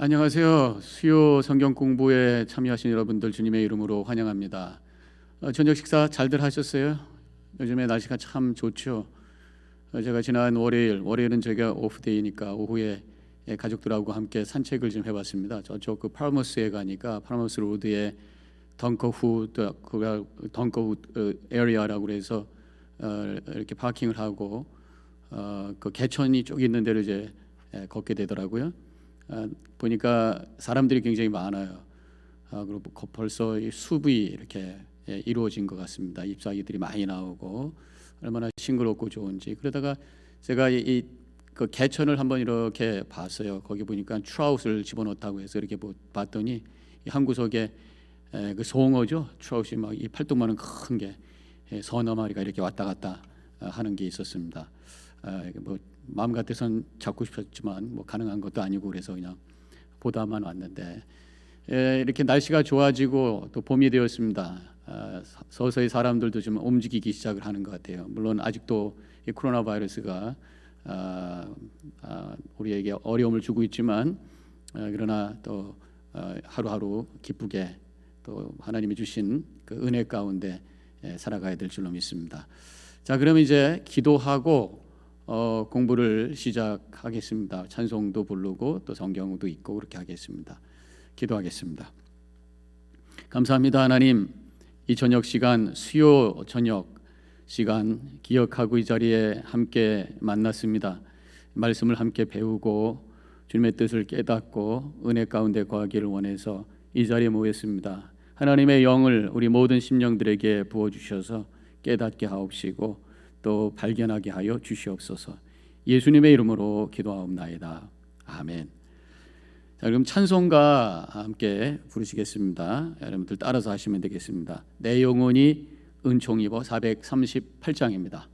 안녕하세요. 수요 성경 공부에 참여하신 여러분들 주님의 이름으로 환영합니다. 저녁 식사 잘들 하셨어요? 요즘에 날씨가 참 좋죠. 제가 지난 월요일은 저희가 오프데이니까 오후에 가족들하고 함께 산책을 좀 해봤습니다. 저쪽 그 파르머스에 가니까 파르머스 로드에 덩커후 에리아라고 그래서 이렇게 파킹을 하고 그 개천이 쭉 있는 데를 이제 걷게 되더라고요. 보니까 사람들이 굉장히 많아요. 그리고 벌써 이 수비 이렇게 이루어진 것 같습니다. 잎사귀들이 많이 나오고 얼마나 싱그럽고 좋은지. 그러다가 제가 그 개천을 한번 이렇게 봤어요. 거기 보니까 트라웃을 집어넣었다고 해서 이렇게 봤더니 한 구석에 그 송어죠. 트라웃이 막 이 팔뚝만한 큰 게 서너 마리가 이렇게 왔다 갔다 하는 게 있었습니다. 뭐 마음 같아선 잡고 싶었지만 뭐 가능한 것도 아니고 그래서 그냥 보다만 왔는데 이렇게 날씨가 좋아지고 또 봄이 되었습니다. 서서히 사람들도 좀 움직이기 시작을 하는 것 같아요. 물론 아직도 이 코로나 바이러스가 우리에게 어려움을 주고 있지만 그러나 또 하루하루 기쁘게 또 하나님이 주신 그 은혜 가운데 살아가야 될 줄로 믿습니다. 자, 그러면 이제 기도하고 공부를 시작하겠습니다. 찬송도 부르고 또 성경도 읽고 그렇게 하겠습니다. 기도하겠습니다. 감사합니다. 하나님, 이 저녁 시간, 수요 저녁 시간 기억하고 이 자리에 함께 만났습니다. 말씀을 함께 배우고 주님의 뜻을 깨닫고 은혜 가운데 거하기를 원해서 이 자리에 모였습니다. 하나님의 영을 우리 모든 심령들에게 부어주셔서 깨닫게 하옵시고 또 발견하게 하여 주시옵소서. 예수님의 이름으로 기도하옵나이다. 아멘. 자, 그럼 찬송가 함께 부르시겠습니다. 여러분들 따라서 하시면 되겠습니다. 내 영혼이 은총 입어 438장입니다.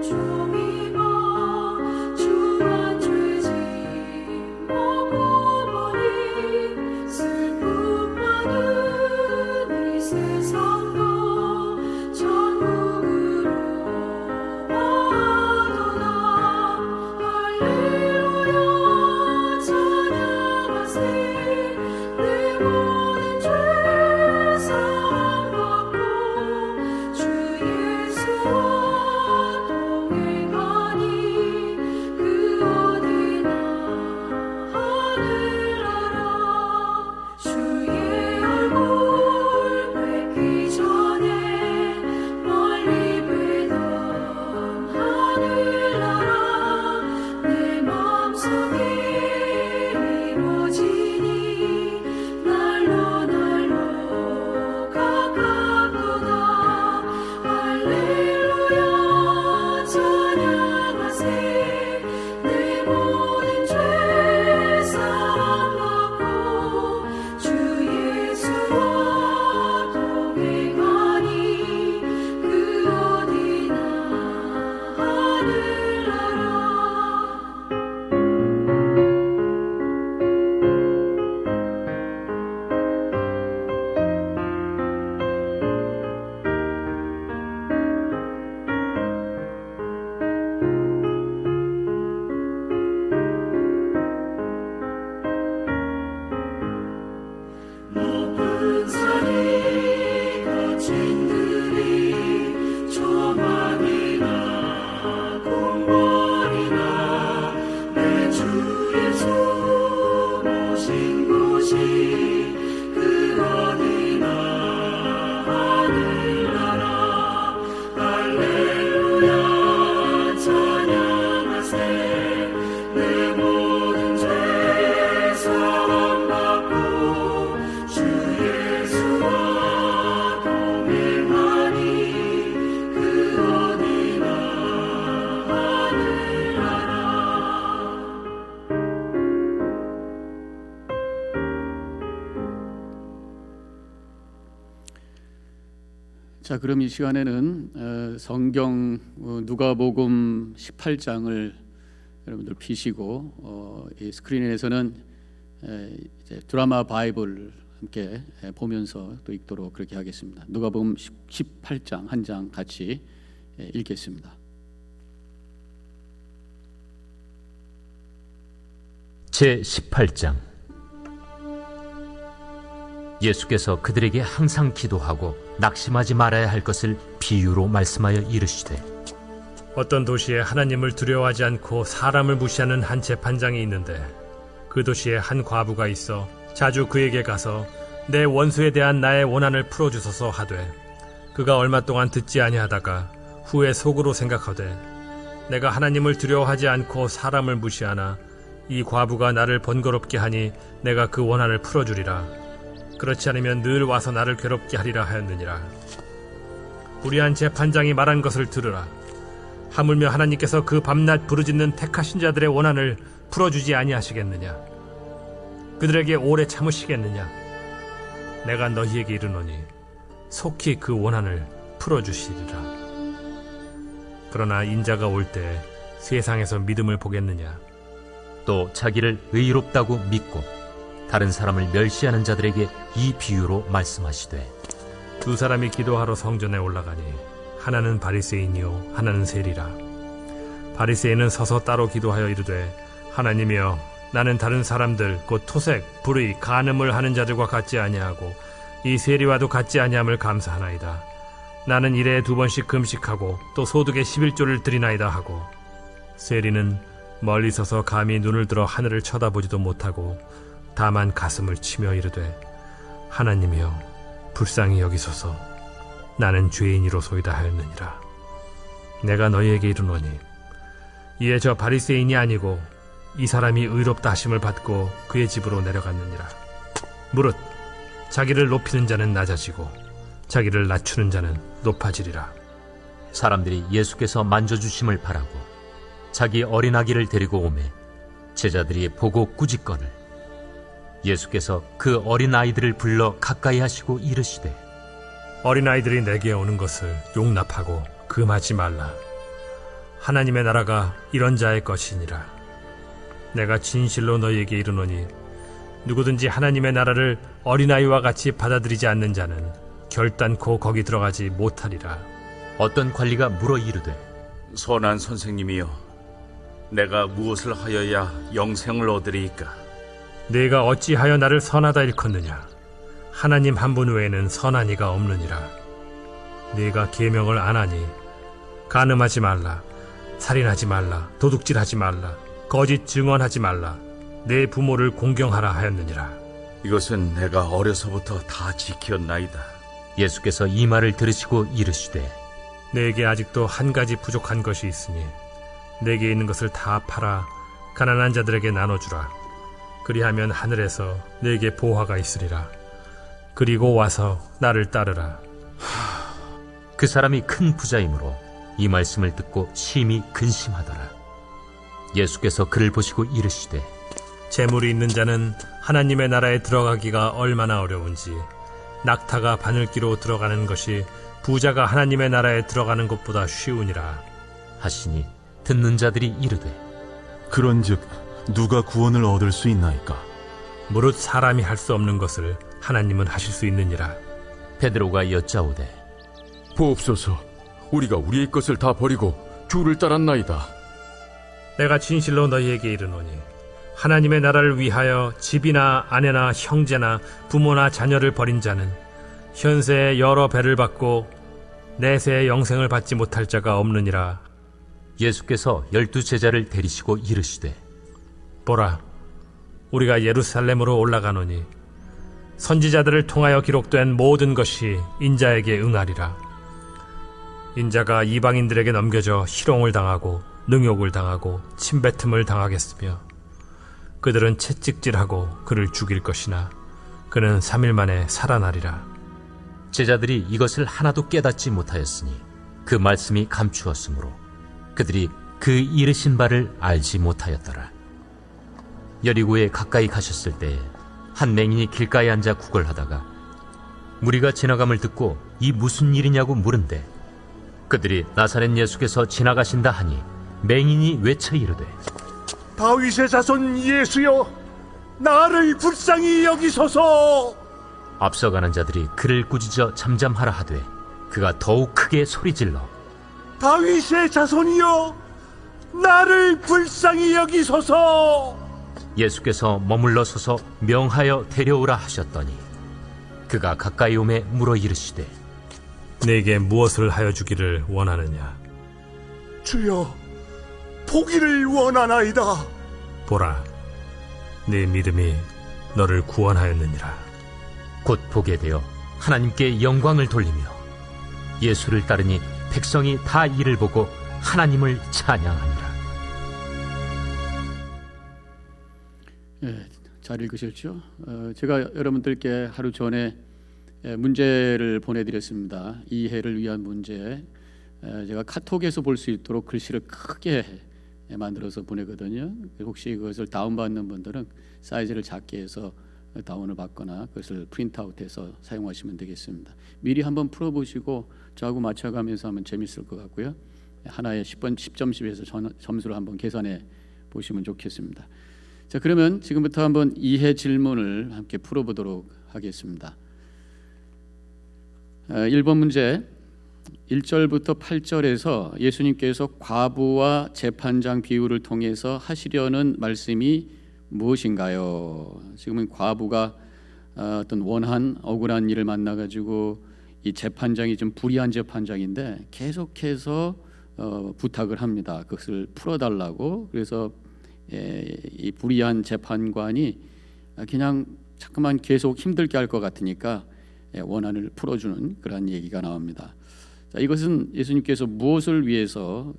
종이고 주와 죄짐 자, 그럼 이 시간에는 성경 누가복음 18장을 여러분들 피시고 이 스크린에서는 이제 드라마 바이블 함께 보면서 또 읽도록 그렇게 하겠습니다. 누가복음 18장 한 장 같이 읽겠습니다. 제 18장. 예수께서 그들에게 항상 기도하고 낙심하지 말아야 할 것을 비유로 말씀하여 이르시되, 어떤 도시에 하나님을 두려워하지 않고 사람을 무시하는 한 재판장이 있는데, 그 도시에 한 과부가 있어 자주 그에게 가서 내 원수에 대한 나의 원한을 풀어주소서 하되, 그가 얼마 동안 듣지 아니하다가 후에 속으로 생각하되, 내가 하나님을 두려워하지 않고 사람을 무시하나 이 과부가 나를 번거롭게 하니 내가 그 원한을 풀어주리라. 그렇지 않으면 늘 와서 나를 괴롭게 하리라 하였느니라. 불의한 재판장이 말한 것을 들으라. 하물며 하나님께서 그 밤낮 부르짖는 택하신 자들의 원한을 풀어주지 아니하시겠느냐? 그들에게 오래 참으시겠느냐? 내가 너희에게 이르노니 속히 그 원한을 풀어주시리라. 그러나 인자가 올 때 세상에서 믿음을 보겠느냐? 또 자기를 의롭다고 믿고 다른 사람을 멸시하는 자들에게 이 비유로 말씀하시되, 두 사람이 기도하러 성전에 올라가니 하나는 바리새인이요 하나는 세리라. 바리새인은 서서 따로 기도하여 이르되, 하나님이여, 나는 다른 사람들 곧 토색, 불의, 간음을 하는 자들과 같지 아니하고 이 세리와도 같지 아니함을 감사하나이다. 나는 일에 2번씩 금식하고 또 소득의 11조를 드리나이다 하고, 세리는 멀리 서서 감히 눈을 들어 하늘을 쳐다보지도 못하고 다만 가슴을 치며 이르되, 하나님이여, 불쌍히 여기소서. 나는 죄인이로소이다 하였느니라. 내가 너희에게 이르노니 이에 저 바리새인이 아니고 이 사람이 의롭다 하심을 받고 그의 집으로 내려갔느니라. 무릇 자기를 높이는 자는 낮아지고 자기를 낮추는 자는 높아지리라. 사람들이 예수께서 만져주심을 바라고 자기 어린아기를 데리고 오매 제자들이 보고 꾸짖거늘, 예수께서 그 어린아이들을 불러 가까이 하시고 이르시되, 어린아이들이 내게 오는 것을 용납하고 금하지 말라. 하나님의 나라가 이런 자의 것이니라. 내가 진실로 너희에게 이르노니 누구든지 하나님의 나라를 어린아이와 같이 받아들이지 않는 자는 결단코 거기 들어가지 못하리라. 어떤 관리가 물어 이르되, 선한 선생님이여, 내가 무엇을 하여야 영생을 얻으리이까? 네가 어찌하여 나를 선하다 일컫느냐? 하나님 한 분 외에는 선한 이가 없느니라. 네가 계명을 안 하니 간음하지 말라, 살인하지 말라, 도둑질하지 말라, 거짓 증언하지 말라, 내 부모를 공경하라 하였느니라. 이것은 내가 어려서부터 다 지켰나이다. 예수께서 이 말을 들으시고 이르시되, 내게 아직도 한 가지 부족한 것이 있으니 내게 있는 것을 다 팔아 가난한 자들에게 나눠주라. 그리하면 하늘에서 내게 보화가 있으리라. 그리고 와서 나를 따르라. 그 사람이 큰 부자이므로 이 말씀을 듣고 심히 근심하더라. 예수께서 그를 보시고 이르시되, 재물이 있는 자는 하나님의 나라에 들어가기가 얼마나 어려운지, 낙타가 바늘기로 들어가는 것이 부자가 하나님의 나라에 들어가는 것보다 쉬우니라 하시니, 듣는 자들이 이르되, 그런즉 누가 구원을 얻을 수 있나이까? 무릇 사람이 할 수 없는 것을 하나님은 하실 수 있느니라. 베드로가 여짜오되, 보옵소서, 우리가 우리의 것을 다 버리고 주를 따랐나이다. 내가 진실로 너희에게 이르노니 하나님의 나라를 위하여 집이나 아내나 형제나 부모나 자녀를 버린 자는 현세에 여러 배를 받고 내세의 영생을 받지 못할 자가 없느니라. 예수께서 12 제자를 데리시고 이르시되, 보라, 우리가 예루살렘으로 올라가노니 선지자들을 통하여 기록된 모든 것이 인자에게 응하리라. 인자가 이방인들에게 넘겨져 희롱을 당하고 능욕을 당하고 침뱉음을 당하겠으며 그들은 채찍질하고 그를 죽일 것이나 그는 3일 만에 살아나리라. 제자들이 이것을 하나도 깨닫지 못하였으니 그 말씀이 감추었으므로 그들이 그 이르신 바를 알지 못하였더라. 여리고에 가까이 가셨을 때에 한 맹인이 길가에 앉아 구걸하다가 무리가 지나감을 듣고 이 무슨 일이냐고 물은데 그들이 나사렛 예수께서 지나가신다 하니 맹인이 외쳐 이르되 다윗의 자손 예수여, 나를 불쌍히 여기소서. 앞서가는 자들이 그를 꾸짖어 잠잠하라 하되 그가 더욱 크게 소리질러 다윗의 자손이여, 나를 불쌍히 여기소서. 예수께서 머물러 서서 명하여 데려오라 하셨더니 그가 가까이 오매 물어 이르시되 내게 무엇을 하여 주기를 원하느냐? 주여, 보기를 원하나이다. 보라, 네 믿음이 너를 구원하였느니라. 곧 보게 되어 하나님께 영광을 돌리며 예수를 따르니 백성이 다 이를 보고 하나님을 찬양하니라. 잘 읽으셨죠? 제가 여러분들께 하루 전에 문제를 보내드렸습니다. 이해를 위한 문제. 제가 카톡에서 볼 수 있도록 글씨를 크게 만들어서 보내거든요. 혹시 그것을 다운받는 분들은 사이즈를 작게 해서 다운을 받거나 그것을 프린트아웃해서 사용하시면 되겠습니다. 미리 한번 풀어보시고 저하고 맞춰가면서 하면 재밌을 것 같고요. 하나에 10점씩에서 점수를 한번 계산해 보시면 좋겠습니다. 자, 그러면 지금부터 한번 이해 질문을 함께 풀어보도록 하겠습니다. 1번 문제 1절부터 8절에서 예수님께서 과부와 재판장 비유를 통해서 하시려는 말씀이 무엇인가요? 지금은 과부가 어떤 원한 억울한 일을 만나가지고 이 재판장이 좀 불의한 재판장인데 계속해서 부탁을 합니다. 그것을 풀어달라고. 그래서 이 불의한 재판관이 그냥 자꾸만 계속 힘들게 할 것 같으니까 원한을 풀어주는 그런 얘기가 나옵니다. 자, 이것은 예수님께서 무엇을 위해서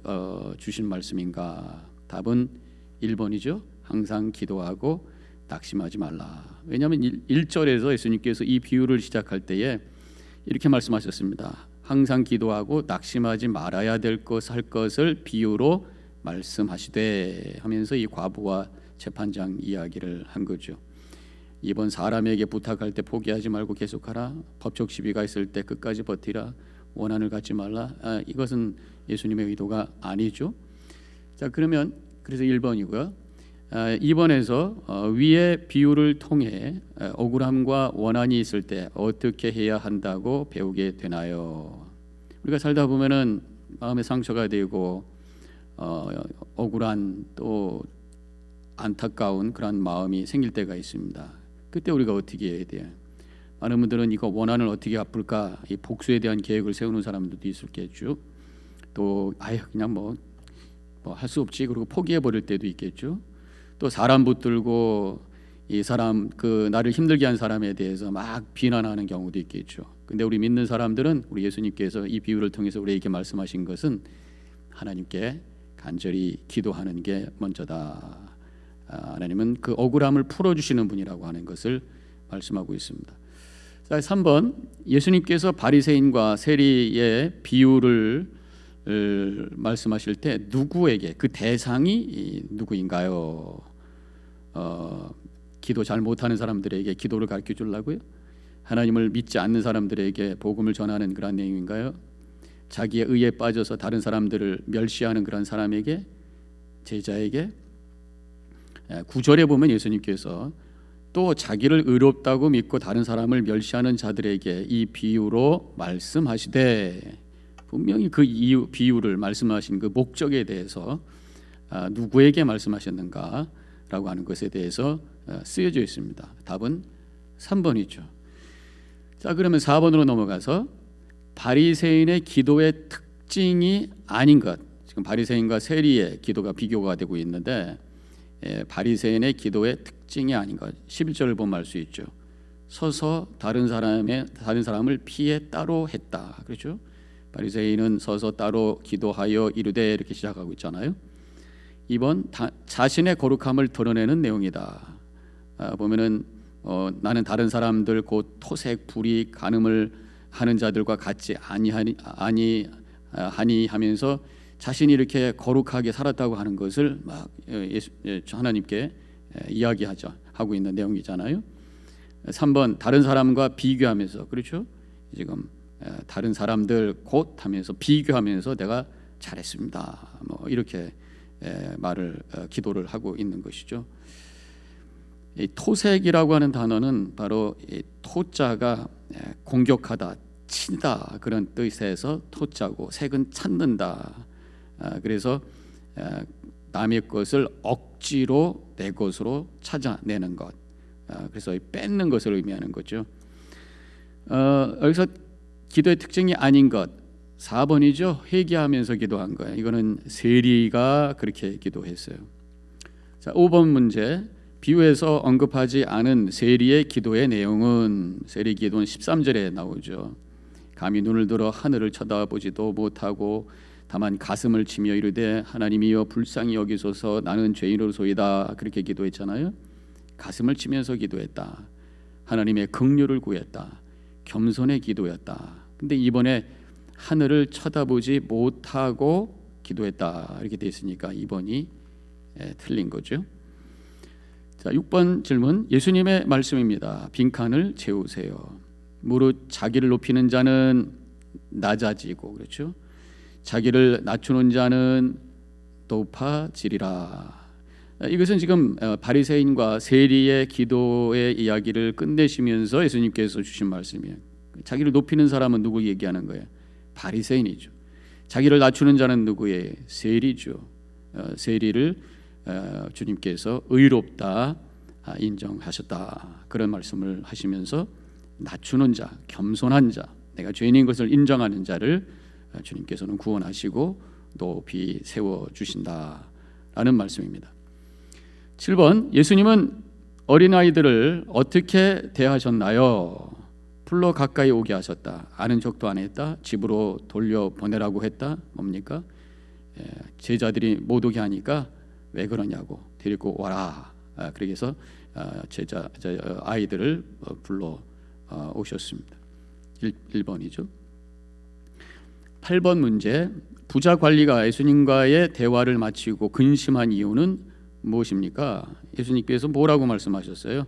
주신 말씀인가? 답은 1번이죠. 항상 기도하고 낙심하지 말라. 왜냐하면 1절에서 예수님께서 이 비유를 시작할 때에 이렇게 말씀하셨습니다. 항상 기도하고 낙심하지 말아야 될 것 할 것을 비유로 말씀하시되 하면서 이 과부와 재판장 이야기를 한 거죠. 이번 사람에게 부탁할 때 포기하지 말고 계속하라. 법적 시비가 있을 때 끝까지 버티라. 원한을 갖지 말라. 이것은 예수님의 의도가 아니죠. 자, 그러면 그래서 1번이고요. 2번에서 위의 비유를 통해 억울함과 원한이 있을 때 어떻게 해야 한다고 배우게 되나요? 우리가 살다 보면은 마음에 상처가 되고 억울한 또 안타까운 그런 마음이 생길 때가 있습니다. 그때 우리가 어떻게 해야 돼요? 많은 분들은 이거 원한을 어떻게 갚을까 이 복수에 대한 계획을 세우는 사람들도 있었겠죠. 또 그냥 뭐 할 수 없지 그리고 포기해 버릴 때도 있겠죠. 또 사람 붙들고 이 사람 나를 힘들게 한 사람에 대해서 막 비난하는 경우도 있겠죠. 근데 우리 믿는 사람들은 우리 예수님께서 이 비유를 통해서 우리에게 말씀하신 것은 하나님께 간절히 기도하는 게 먼저다. 하나님은 그 억울함을 풀어주시는 분이라고 하는 것을 말씀하고 있습니다. 자, 3번 예수님께서 바리새인과 세리의 비유를 말씀하실 때 누구에게 그 대상이 누구인가요? 기도 잘 못하는 사람들에게 기도를 가르쳐 주려고요? 하나님을 믿지 않는 사람들에게 복음을 전하는 그런 내용인가요? 자기의 의에 빠져서 다른 사람들을 멸시하는 그런 사람에게, 제자에게? 9절에 보면 예수님께서 또 자기를 의롭다고 믿고 다른 사람을 멸시하는 자들에게 이 비유로 말씀하시되, 분명히 그 비유를 말씀하신 그 목적에 대해서 누구에게 말씀하셨는가라고 하는 것에 대해서 쓰여져 있습니다. 답은 3번이죠. 자, 그러면 4번으로 넘어가서 바리새인의 기도의 특징이 아닌 것. 지금 바리새인과 세리의 기도가 비교가 되고 있는데 바리새인의 기도의 특징이 아닌 것. 11절을 보면 알 수 있죠. 서서 다른 사람을 피해 따로 했다. 그렇죠? 바리새인은 서서 따로 기도하여 이르되 이렇게 시작하고 있잖아요. 2번 자신의 거룩함을 드러내는 내용이다. 보면은 나는 다른 사람들 곧 토색, 불의, 간음을 하는 자들과 같지 아니하니 하면서 자신이 이렇게 거룩하게 살았다고 하는 것을 막 하나님께 이야기하고 있는 내용이잖아요. 3번 다른 사람과 비교하면서, 그렇죠? 지금 다른 사람들 곧 하면서 비교하면서 내가 잘했습니다. 뭐 이렇게 기도를 하고 있는 것이죠. 이 토색이라고 하는 단어는 바로 이 토자가 공격하다, 친다 그런 뜻에서 토자고, 색은 찾는다. 그래서 남의 것을 억지로 내 것으로 찾아내는 것, 그래서 뺏는 것을 의미하는 거죠. 여기서 기도의 특징이 아닌 것, 4번이죠. 회개하면서 기도한 거예요. 이거는 세리가 그렇게 기도했어요. 자, 5번 문제, 비유에서 언급하지 않은 세리의 기도의 내용은, 세리 기도는 13절에 나오죠. 감히 눈을 들어 하늘을 쳐다보지도 못하고 다만 가슴을 치며 이르되 하나님이여 불쌍히 여기소서 나는 죄인으로소이다, 그렇게 기도했잖아요. 가슴을 치면서 기도했다. 하나님의 긍휼을 구했다. 겸손의 기도였다. 근데 이번에 하늘을 쳐다보지 못하고 기도했다 이렇게 돼 있으니까 2번이 틀린 거죠. 자, 6번 질문, 예수님의 말씀입니다. 빈칸을 채우세요. 무릇 자기를 높이는 자는 낮아지고, 그렇죠? 자기를 낮추는 자는 높아지리라. 이것은 지금 바리새인과 세리의 기도의 이야기를 끝내시면서 예수님께서 주신 말씀이에요. 자기를 높이는 사람은 누구 얘기하는 거예요? 바리새인이죠. 자기를 낮추는 자는 누구예요? 세리죠. 세리를 주님께서 의롭다 인정하셨다, 그런 말씀을 하시면서 낮추는 자, 겸손한 자, 내가 죄인인 것을 인정하는 자를 주님께서는 구원하시고 높이 세워주신다라는 말씀입니다. 7번, 예수님은 어린아이들을 어떻게 대하셨나요? 풀로 가까이 오게 하셨다. 아는 척도 안 했다. 집으로 돌려보내라고 했다. 뭡니까? 제자들이 못 오게 하니까 왜 그러냐고, 데리고 와라. 그렇게 해서 아이들을 불러 오셨습니다. 1번이죠. 8번 문제, 부자 관리가 예수님과의 대화를 마치고 근심한 이유는 무엇입니까? 예수님께서 뭐라고 말씀하셨어요?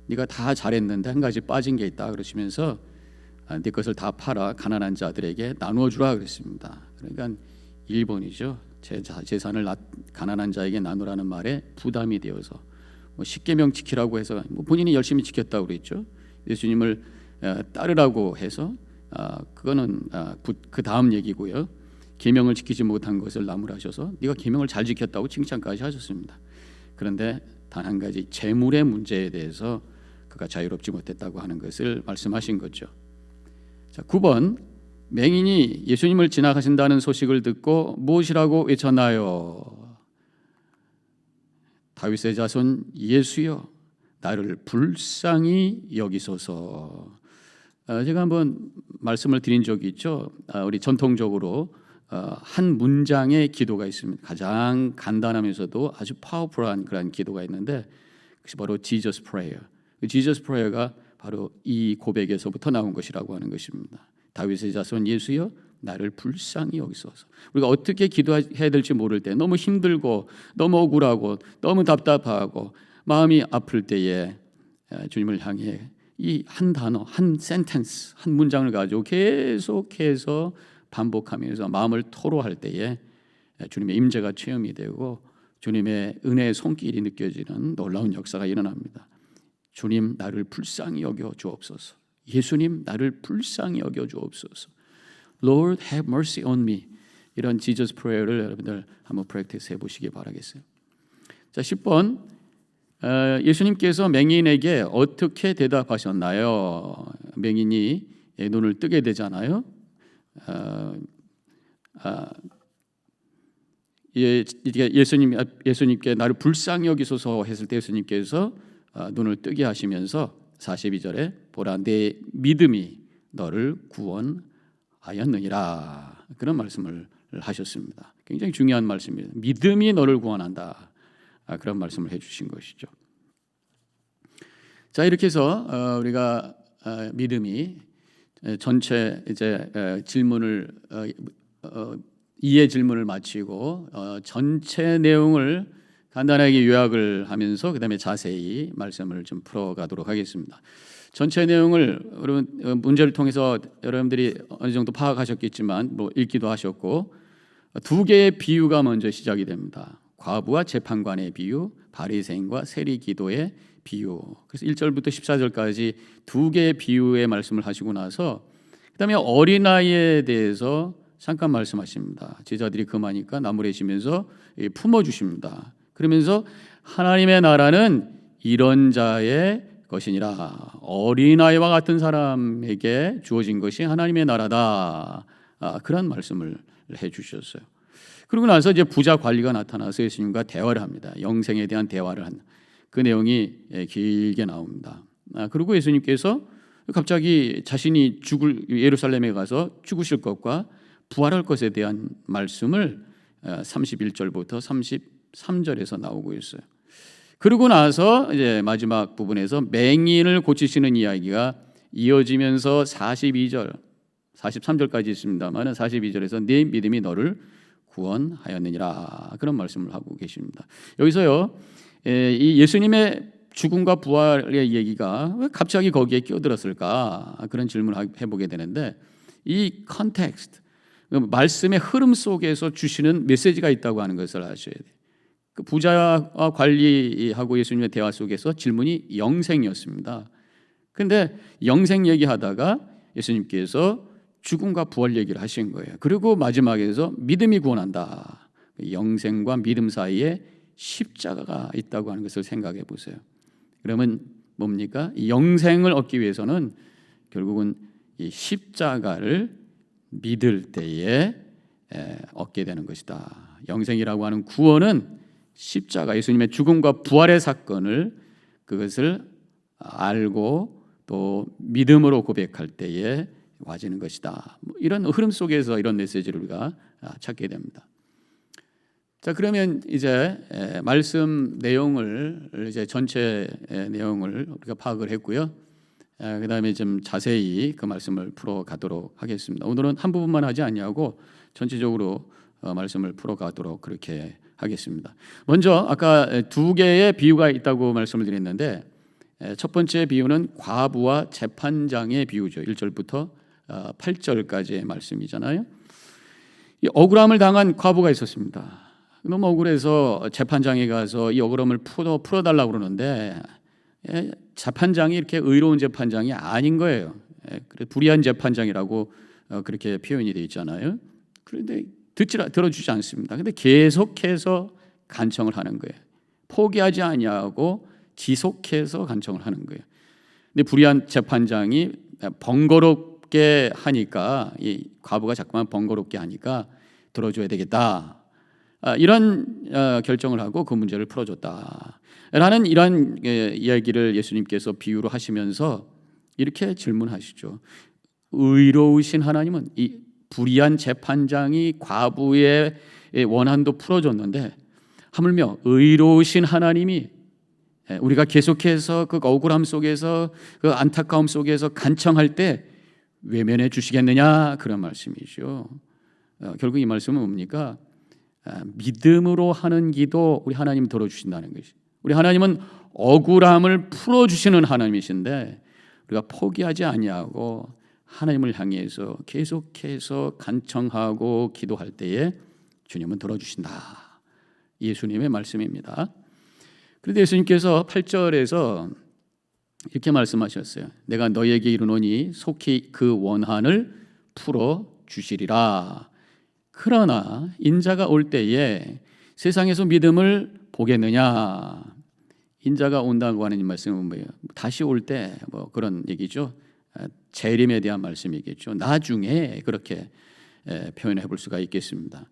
네가 다 잘했는데 한 가지 빠진 게 있다 그러시면서 네 것을 다 팔아 가난한 자들에게 나누어 주라 그랬습니다. 그러니까 1번이죠. 재산을 가난한 자에게 나누라는 말에 부담이 되어서 십계명 지키라고 해서 본인이 열심히 지켰다고 그랬죠. 예수님을 따르라고 해서 그거는 그 다음 얘기고요. 계명을 지키지 못한 것을 나무라셔서 네가 계명을 잘 지켰다고 칭찬까지 하셨습니다. 그런데 단 한 가지 재물의 문제에 대해서 그가 자유롭지 못했다고 하는 것을 말씀하신 거죠. 자, 9번, 맹인이 예수님을 지나가신다는 소식을 듣고 무엇이라고 외쳤나요? 다윗의 자손 예수여 나를 불쌍히 여기소서. 제가 한번 말씀을 드린 적이 있죠. 우리 전통적으로 한 문장의 기도가 있습니다. 가장 간단하면서도 아주 파워풀한 그런 기도가 있는데 그것이 바로 Jesus Prayer. 그 Jesus Prayer가 바로 이 고백에서부터 나온 것이라고 하는 것입니다. 다윗의 자손 예수여 나를 불쌍히 여기소서. 우리가 어떻게 기도해야 될지 모를 때, 너무 힘들고 너무 억울하고 너무 답답하고 마음이 아플 때에 주님을 향해 이 한 단어, 한 센텐스, 한 문장을 가지고 계속해서 반복하면서 마음을 토로할 때에 주님의 임재가 체험이 되고 주님의 은혜의 손길이 느껴지는 놀라운 역사가 일어납니다. 주님 나를 불쌍히 여겨 주옵소서. 예수님 나를 불쌍히 여겨 주옵소서. Lord have mercy on me. 이런 Jesus prayer를 여러분들 한번 프랙티스 해보시기 바라겠어요. 자, 10번, 예수님께서 맹인에게 어떻게 대답하셨나요? 맹인이 눈을 뜨게 되잖아요. 예수님께 나를 불쌍히 여기소서 했을 때 예수님께서 눈을 뜨게 하시면서 42절에 보라 내 믿음이 너를 구원하였느니라, 그런 말씀을 하셨습니다. 굉장히 중요한 말씀입니다. 믿음이 너를 구원한다, 그런 말씀을 해주신 것이죠. 자, 이렇게 해서 우리가 믿음이 전체 이제 질문을 이해 질문을 마치고 전체 내용을 간단하게 요약을 하면서 그다음에 자세히 말씀을 좀 풀어가도록 하겠습니다. 전체 내용을 여러분 문제를 통해서 여러분들이 어느 정도 파악하셨겠지만 뭐 읽기도 하셨고, 두 개의 비유가 먼저 시작이 됩니다. 과부와 재판관의 비유, 바리새인과 세리기도의 비유. 그래서 1절부터 14절까지 두 개의 비유의 말씀을 하시고 나서 그다음에 어린아이에 대해서 잠깐 말씀하십니다. 제자들이 금하니까 나무래시면서 품어주십니다. 그러면서 하나님의 나라는 이런 자의 것이니라. 어린아이와 같은 사람에게 주어진 것이 하나님의 나라다. 그런 말씀을 해주셨어요. 그러고 나서 이제 부자 관리가 나타나서 예수님과 대화를 합니다. 영생에 대한 대화를 한 그 내용이 길게 나옵니다. 그리고 예수님께서 갑자기 자신이 예루살렘에 가서 죽으실 것과 부활할 것에 대한 말씀을 31절부터 33절에서 나오고 있어요. 그러고 나서 이제 마지막 부분에서 맹인을 고치시는 이야기가 이어지면서 42절, 43절까지 있습니다만 42절에서 네 믿음이 너를 구원하였느니라, 그런 말씀을 하고 계십니다. 여기서요, 이 예수님의 죽음과 부활의 얘기가 왜 갑자기 거기에 끼어들었을까, 그런 질문을 해보게 되는데, 이 컨텍스트, 말씀의 흐름 속에서 주시는 메시지가 있다고 하는 것을 아셔야 돼요. 그 부자와 관리하고 예수님의 대화 속에서 질문이 영생이었습니다. 그런데 영생 얘기하다가 예수님께서 죽음과 부활 얘기를 하신 거예요. 그리고 마지막에서 믿음이 구원한다. 영생과 믿음 사이에 십자가가 있다고 하는 것을 생각해 보세요. 그러면 뭡니까? 이 영생을 얻기 위해서는 결국은 이 십자가를 믿을 때에 얻게 되는 것이다. 영생이라고 하는 구원은 십자가, 예수님의 죽음과 부활의 사건을, 그것을 알고 또 믿음으로 고백할 때에 와지는 것이다. 이런 흐름 속에서 이런 메시지를 우리가 찾게 됩니다. 자, 그러면 이제 말씀 내용을, 이제 전체 내용을 우리가 파악을 했고요. 그 다음에 좀 자세히 그 말씀을 풀어가도록 하겠습니다. 오늘은 한 부분만 하지 않냐고 전체적으로 말씀을 풀어가도록 그렇게 하겠습니다. 먼저 아까 두 개의 비유가 있다고 말씀을 드렸는데, 첫 번째 비유는 과부와 재판장의 비유죠. 1절부터 8절까지의 말씀이잖아요. 이 억울함을 당한 과부가 있었습니다. 너무 억울해서 재판장에 가서 이 억울함을 풀어달라고 그러는데, 재판장이 이렇게 의로운 재판장이 아닌 거예요. 불의한 재판장이라고 그렇게 표현이 되어 있잖아요. 그런데 들어주지 않습니다. 근데 계속해서 간청을 하는 거예요. 포기하지 아니하고 지속해서 간청을 하는 거예요. 근데 불의한 재판장이 번거롭게 하니까, 이 과부가 자꾸만 번거롭게 하니까 들어줘야 되겠다, 이런 결정을 하고 그 문제를 풀어줬다라는 이런 이야기를 예수님께서 비유로 하시면서 이렇게 질문하시죠. 의로우신 하나님은 이 불의한 재판장이 과부의 원한도 풀어줬는데, 하물며 의로우신 하나님이 우리가 계속해서 그 억울함 속에서, 그 안타까움 속에서 간청할 때 외면해 주시겠느냐, 그런 말씀이죠. 결국 이 말씀은 뭡니까? 믿음으로 하는 기도 우리 하나님 들어주신다는 것이. 우리 하나님은 억울함을 풀어주시는 하나님이신데, 우리가 포기하지 아니하고 하나님을 향해서 계속해서 간청하고 기도할 때에 주님은 들어주신다. 예수님의 말씀입니다. 그런데 예수님께서 8절에서 이렇게 말씀하셨어요. 내가 너에게 이르노니 속히 그 원한을 풀어주시리라. 그러나 인자가 올 때에 세상에서 믿음을 보겠느냐. 인자가 온다고 하는 이 말씀은 뭐예요? 다시 올 때 뭐 그런 얘기죠. 재림에 대한 말씀이겠죠. 나중에 그렇게 표현해 볼 수가 있겠습니다.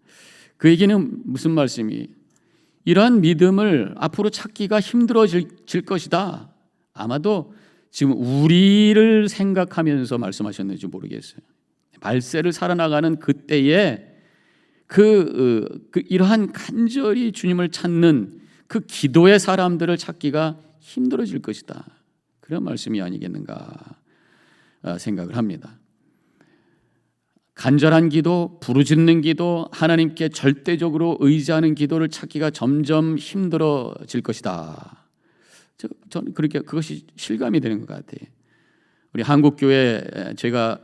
그 얘기는 무슨 말씀이? 이러한 믿음을 앞으로 찾기가 힘들어질 것이다. 아마도 지금 우리를 생각하면서 말씀하셨는지 모르겠어요. 말세를 살아나가는 그때에 이러한 간절히 주님을 찾는 그 기도의 사람들을 찾기가 힘들어질 것이다. 그런 말씀이 아니겠는가 생각을 합니다. 간절한 기도, 부르짖는 기도, 하나님께 절대적으로 의지하는 기도를 찾기가 점점 힘들어질 것이다. 저는 그렇게 그것이 실감이 되는 것 같아요. 우리 한국 교회, 제가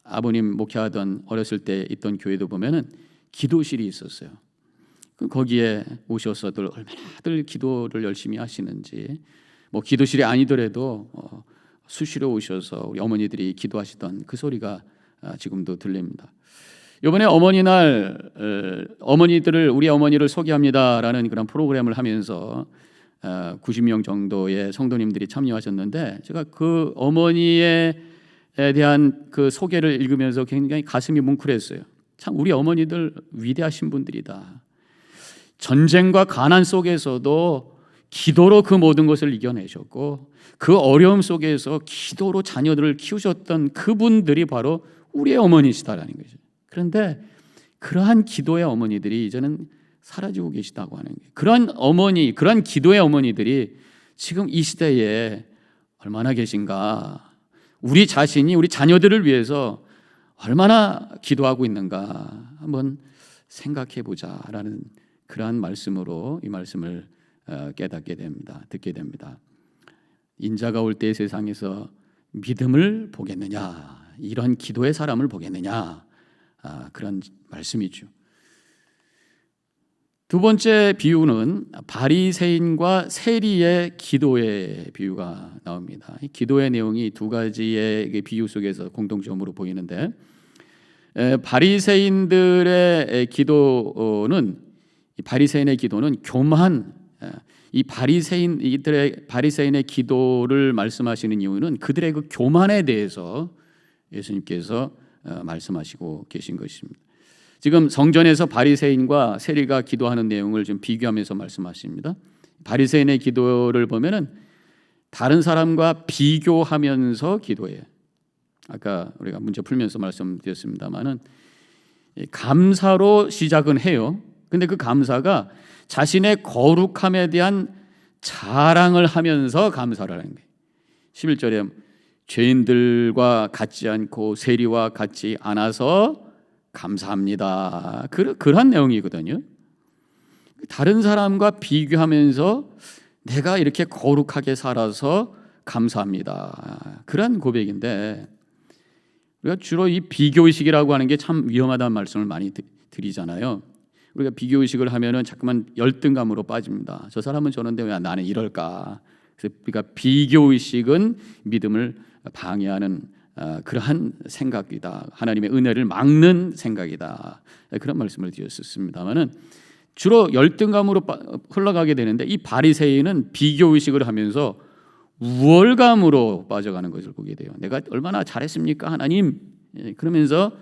아버님 목회하던 어렸을 때 있던 교회도 보면은 기도실이 있었어요. 거기에 오셔서들 얼마나들 기도를 열심히 하시는지, 뭐 기도실이 아니더라도 수시로 오셔서 우리 어머니들이 기도하시던 그 소리가 지금도 들립니다. 이번에 어머니날, 어머니들을, 우리 어머니를 소개합니다라는 그런 프로그램을 하면서 90명 정도의 성도님들이 참여하셨는데, 제가 그 어머니에 대한 그 소개를 읽으면서 굉장히 가슴이 뭉클했어요. 참 우리 어머니들 위대하신 분들이다. 전쟁과 가난 속에서도 기도로 그 모든 것을 이겨내셨고, 그 어려움 속에서 기도로 자녀들을 키우셨던 그분들이 바로 우리의 어머니시다라는 거죠. 그런데 그러한 기도의 어머니들이 이제는 사라지고 계시다고 하는 거예요. 그런 어머니, 그런 기도의 어머니들이 지금 이 시대에 얼마나 계신가, 우리 자신이 우리 자녀들을 위해서 얼마나 기도하고 있는가 한번 생각해 보자라는 그러한 말씀으로 이 말씀을 깨닫게 됩니다. 듣게 됩니다. 인자가 올 때 세상에서 믿음을 보겠느냐, 이런 기도의 사람을 보겠느냐, 그런 말씀이죠. 두 번째 비유는 바리새인과 세리의 기도의 비유가 나옵니다. 이 기도의 내용이 두 가지의 비유 속에서 공통점으로 보이는데, 바리새인의 기도는 교만, 이 바리새인의 기도를 말씀하시는 이유는 그들의 그 교만에 대해서 예수님께서 말씀하시고 계신 것입니다. 지금 성전에서 바리새인과 세리가 기도하는 내용을 좀 비교하면서 말씀하십니다. 바리새인의 기도를 보면은 다른 사람과 비교하면서 기도해요. 아까 우리가 문제 풀면서 말씀드렸습니다만은 감사로 시작은 해요. 근데 그 감사가 자신의 거룩함에 대한 자랑을 하면서 감사를 하는 거예요. 11절에 죄인들과 같지 않고 세리와 같지 않아서 감사합니다. 그런 내용이거든요. 다른 사람과 비교하면서 내가 이렇게 거룩하게 살아서 감사합니다. 그런 고백인데, 우리가 주로 이 비교의식이라고 하는 게 참 위험하다는 말씀을 많이 드리잖아요. 우리가 비교의식을 하면은 자꾸만 열등감으로 빠집니다. 저 사람은 저런데 왜 나는 이럴까? 그래서 우리가 비교의식은 믿음을 방해하는 그러한 생각이다. 하나님의 은혜를 막는 생각이다. 그런 말씀을 드렸습니다만은 주로 열등감으로 흘러가게 되는데, 이 바리새인은 비교의식을 하면서 우월감으로 빠져가는 것을 보게 돼요. 내가 얼마나 잘했습니까, 하나님? 그러면서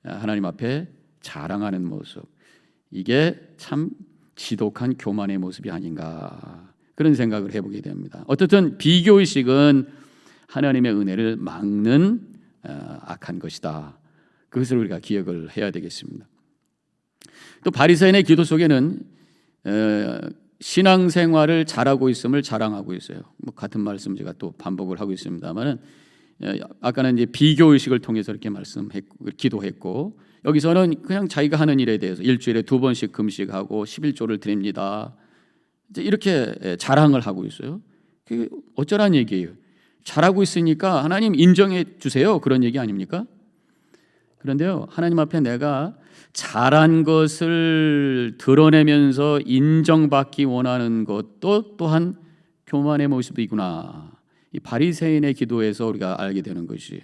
하나님 앞에 자랑하는 모습, 이게 참 지독한 교만의 모습이 아닌가, 그런 생각을 해보게 됩니다. 어쨌든 비교의식은 하나님의 은혜를 막는 악한 것이다. 그것을 우리가 기억을 해야 되겠습니다. 또 바리새인의 기도 속에는 신앙생활을 잘하고 있음을 자랑하고 있어요. 뭐 같은 말씀 제가 또 반복을 하고 있습니다만은, 아까는 이제 비교의식을 통해서 이렇게 기도했고, 여기서는 그냥 자기가 하는 일에 대해서 일주일에 2번씩 금식하고 11조를 드립니다. 이제 이렇게 자랑을 하고 있어요. 그게 어쩌란 얘기예요? 잘하고 있으니까 하나님 인정해 주세요, 그런 얘기 아닙니까? 그런데요, 하나님 앞에 내가 잘한 것을 드러내면서 인정받기 원하는 것도 또한 교만의 모습이구나. 이 바리새인의 기도에서 우리가 알게 되는 것이에요.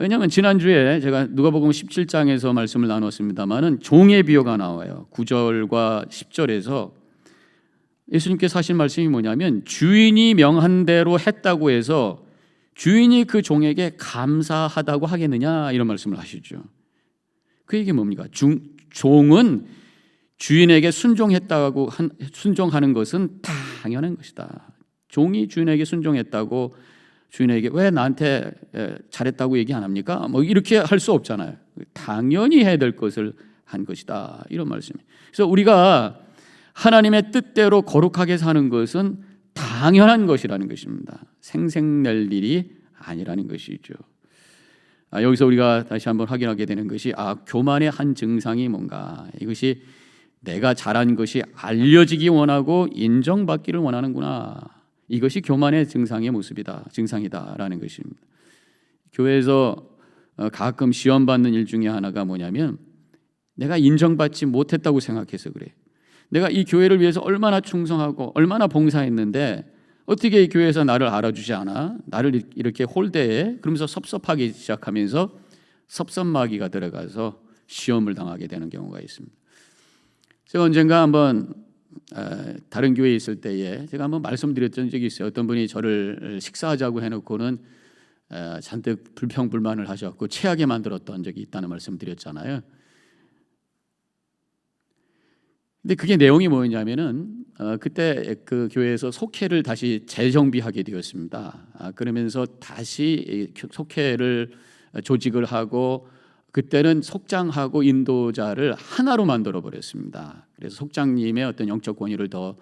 왜냐하면 지난주에 제가 누가복음 17장에서 말씀을 나눴습니다마는 종의 비유가 나와요. 9절과 10절에서 예수님께서 하신 말씀이 뭐냐면, 주인이 명한 대로 했다고 해서 주인이 그 종에게 감사하다고 하겠느냐, 이런 말씀을 하시죠. 그 얘기 뭡니까? 종은 주인에게 순종하는 것은 당연한 것이다. 종이 주인에게 순종했다고 주인에게 왜 나한테 잘했다고 얘기 안 합니까? 뭐 이렇게 할 수 없잖아요. 당연히 해야 될 것을 한 것이다, 이런 말씀이에요. 그래서 우리가 하나님의 뜻대로 거룩하게 사는 것은 당연한 것이라는 것입니다. 생색낼 일이 아니라는 것이죠. 여기서 우리가 다시 한번 확인하게 되는 것이 교만의 한 증상이 뭔가, 이것이 내가 잘한 것이 알려지기 원하고 인정받기를 원하는구나. 이것이 교만의 증상이다라는 것입니다. 교회에서 가끔 시험 받는 일 중에 하나가 뭐냐면 내가 인정받지 못했다고 생각해서 그래. 내가 이 교회를 위해서 얼마나 충성하고 얼마나 봉사했는데 어떻게 이 교회에서 나를 알아주지 않아? 나를 이렇게 홀대해? 그러면서 섭섭하기 시작하면서 섭섭마귀가 들어가서 시험을 당하게 되는 경우가 있습니다. 제가 언젠가 한번 다른 교회에 있을 때에 제가 한번 말씀드렸던 적이 있어요. 어떤 분이 저를 식사하자고 해놓고는 잔뜩 불평불만을 하셨고 체하게 만들었던 적이 있다는 말씀 드렸잖아요. 근데 그게 내용이 뭐였냐면은 그때 그 교회에서 속회를 다시 재정비하게 되었습니다. 그러면서 다시 속회를 조직을 하고 그때는 속장하고 인도자를 하나로 만들어 버렸습니다. 그래서 속장님의 어떤 영적 권위를 더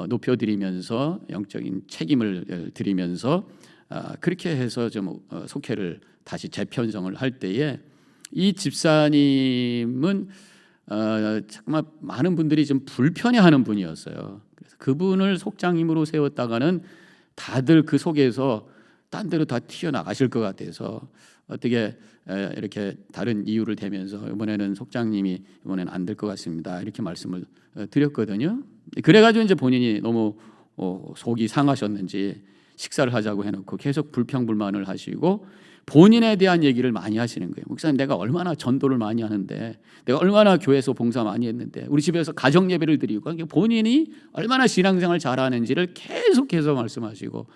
높여드리면서 영적인 책임을 드리면서 그렇게 해서 좀 속회를 다시 재편성을 할 때에 이 집사님은 정말 많은 분들이 좀 불편해하는 분이었어요. 그래서 그분을 속장님으로 세웠다가는 다들 그 속에서 딴 데로 다 튀어나가실 것 같아서 어떻게 이렇게 다른 이유를 대면서 이번에는 속장님이 이번에는 안 될 것 같습니다. 이렇게 말씀을 드렸거든요. 그래가지고 이제 본인이 너무 속이 상하셨는지 식사를 하자고 해놓고 계속 불평불만을 하시고 본인에 대한 얘기를 많이 하시는 거예요. 목사님, 내가 얼마나 전도를 많이 하는데, 내가 얼마나 교회에서 봉사 많이 했는데, 우리 집에서 가정 예배를 드리고, 본인이 얼마나 신앙생활 잘하는지를 계속해서 말씀하시고,